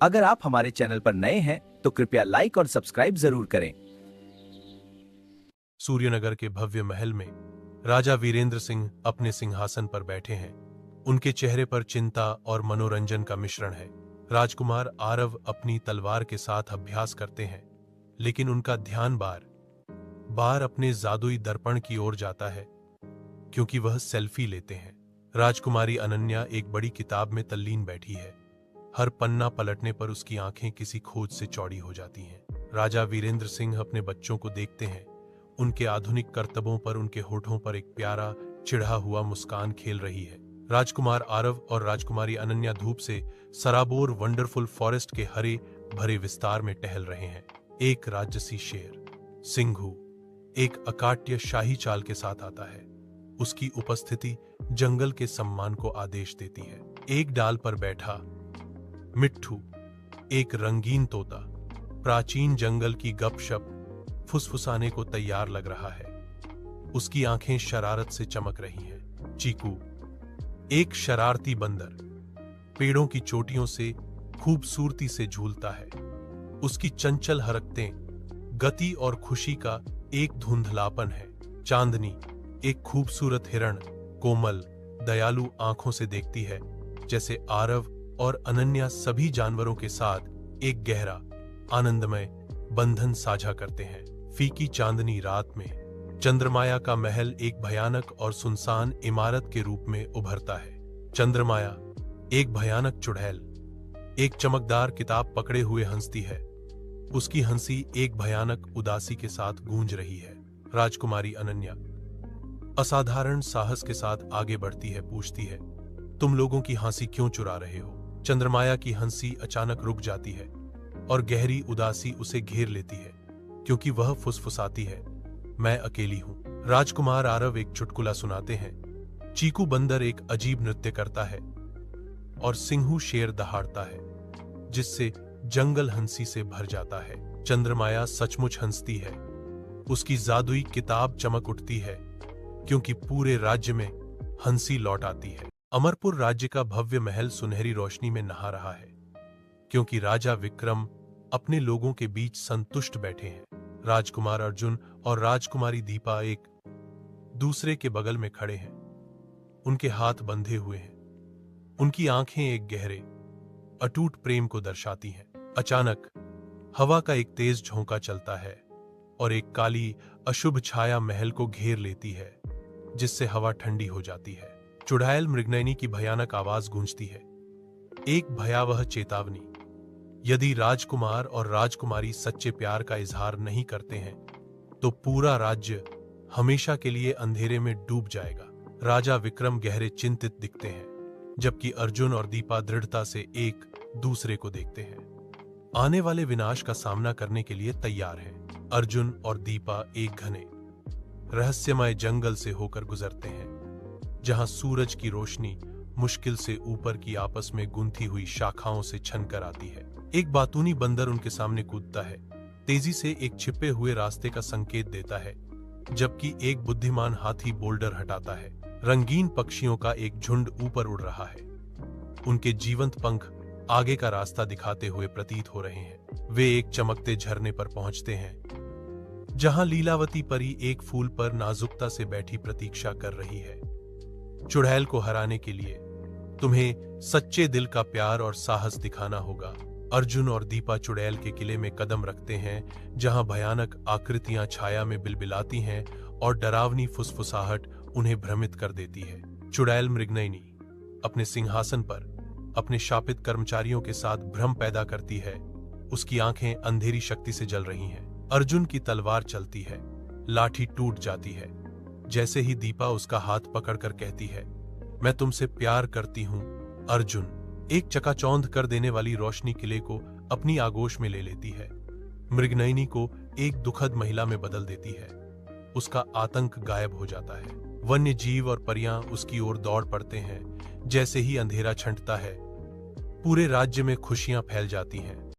अगर आप हमारे चैनल पर नए हैं तो कृपया लाइक और सब्सक्राइब जरूर करें। सूर्यनगर के भव्य महल में राजा वीरेंद्र सिंह अपने सिंहासन पर बैठे हैं। उनके चेहरे पर चिंता और मनोरंजन का मिश्रण है। राजकुमार आरव अपनी तलवार के साथ अभ्यास करते हैं, लेकिन उनका ध्यान बार बार अपने जादुई दर्पण की ओर जाता है, क्योंकि वह सेल्फी लेते हैं। राजकुमारी अनन्या एक बड़ी किताब में तल्लीन बैठी है। हर पन्ना पलटने पर उसकी आंखें किसी खोज से चौड़ी हो जाती हैं। राजा वीरेंद्र सिंह अपने बच्चों को देखते हैं। उनके आधुनिक करतबों पर उनके होठों पर एक प्यारा चिढ़ा हुआ मुस्कान खेल रही है। राजकुमार आरव और राजकुमारी अनन्या धूप से सराबोर वंडरफुल फॉरेस्ट के हरे भरे विस्तार में टहल रहे हैं। एक राजसी शेर सिंघू एक अकाट्य शाही चाल के साथ आता है। उसकी उपस्थिति जंगल के सम्मान को आदेश देती है। एक डाल पर बैठा मिट्ठू, एक रंगीन तोता, प्राचीन जंगल की गपशप फुसफुसाने को तैयार लग रहा है। उसकी आंखें शरारत से चमक रही हैं। चीकू, एक शरारती बंदर, पेड़ों की चोटियों से खूबसूरती से झूलता है। उसकी चंचल हरकतें गति और खुशी का एक धुंधलापन है। चांदनी, एक खूबसूरत हिरण, कोमल, दयालु आंखों से देखती है, जैसे आरव और अनन्या सभी जानवरों के साथ एक गहरा, आनंदमय बंधन साझा करते हैं। फीकी चांदनी रात में चंद्रमाया का महल एक भयानक और सुनसान इमारत के रूप में उभरता है। चंद्रमाया, एक भयानक चुड़ैल, एक चमकदार किताब पकड़े हुए हंसती है। उसकी हंसी एक भयानक उदासी के साथ गूंज रही है। राजकुमारी अनन्या असाधारण साहस के साथ आगे बढ़ती है, पूछती है, तुम लोगों की हंसी क्यों चुरा रहे हो? चंद्रमाया की हंसी अचानक रुक जाती है और गहरी उदासी उसे घेर लेती है, क्योंकि वह फुसफुसाती है, मैं अकेली हूं। राजकुमार आरव एक चुटकुला सुनाते हैं। चीकू बंदर एक अजीब नृत्य करता है और सिंघू शेर दहाड़ता है, जिससे जंगल हंसी से भर जाता है। चंद्रमाया सचमुच हंसती है। उसकी जादुई किताब चमक उठती है, क्योंकि पूरे राज्य में हंसी लौट आती है। अमरपुर राज्य का भव्य महल सुनहरी रोशनी में नहा रहा है, क्योंकि राजा विक्रम अपने लोगों के बीच संतुष्ट बैठे हैं। राजकुमार अर्जुन और राजकुमारी दीपा एक दूसरे के बगल में खड़े हैं। उनके हाथ बंधे हुए हैं। उनकी आंखें एक गहरे, अटूट प्रेम को दर्शाती हैं। अचानक हवा का एक तेज झोंका चलता है और एक काली अशुभ छाया महल को घेर लेती है, जिससे हवा ठंडी हो जाती है। चुड़ैल मृगनयनी की भयानक आवाज गूंजती है, एक भयावह चेतावनी। यदि राजकुमार और राजकुमारी सच्चे प्यार का इजहार नहीं करते हैं, तो पूरा राज्य हमेशा के लिए अंधेरे में डूब जाएगा। राजा विक्रम गहरे चिंतित दिखते हैं, जबकि अर्जुन और दीपा दृढ़ता से एक दूसरे को देखते हैं। आने वाले विनाश का सामना करने के लिए तैयार हैं। अर्जुन और दीपा एक घने, रहस्यमय जंगल से होकर गुजरते हैं, जहां सूरज की रोशनी मुश्किल से ऊपर की आपस में गुंथी हुई शाखाओं से छनकर आती है। एक बातूनी बंदर उनके सामने कूदता है, तेजी से एक छिपे हुए रास्ते का संकेत देता है, जबकि एक बुद्धिमान हाथी बोल्डर हटाता है। रंगीन पक्षियों का एक झुंड ऊपर उड़ रहा है। उनके जीवंत पंख आगे का रास्ता दिखाते हुए प्रतीत हो रहे हैं। वे एक चमकते झरने पर पहुंचते हैं, जहां लीलावती परी एक फूल पर नाजुकता से बैठी प्रतीक्षा कर रही है। चुड़ैल को हराने के लिए तुम्हें सच्चे दिल का प्यार और साहस दिखाना होगा। अर्जुन और दीपा चुड़ैल के किले में कदम रखते हैं, जहां भयानक आकृतियां छाया में बिलबिलाती हैं और डरावनी फुसफुसाहट उन्हें भ्रमित कर देती है। चुड़ैल मृगनयनी अपने सिंहासन पर अपने शापित कर्मचारियों के साथ भ्रम पैदा करती है। उसकी आंखें अंधेरी शक्ति से जल रही हैं। अर्जुन की तलवार चलती है, लाठी टूट जाती है। जैसे ही दीपा उसका हाथ पकड़कर कहती है, मैं तुमसे प्यार करती हूं अर्जुन, एक चकाचौंध कर देने वाली रोशनी किले को अपनी आगोश में ले लेती है। मृगनयनी को एक दुखद महिला में बदल देती है। उसका आतंक गायब हो जाता है। वन्य जीव और परियां उसकी ओर दौड़ पड़ते हैं। जैसे ही अंधेरा छंटता है, पूरे राज्य में खुशियां फैल जाती हैं।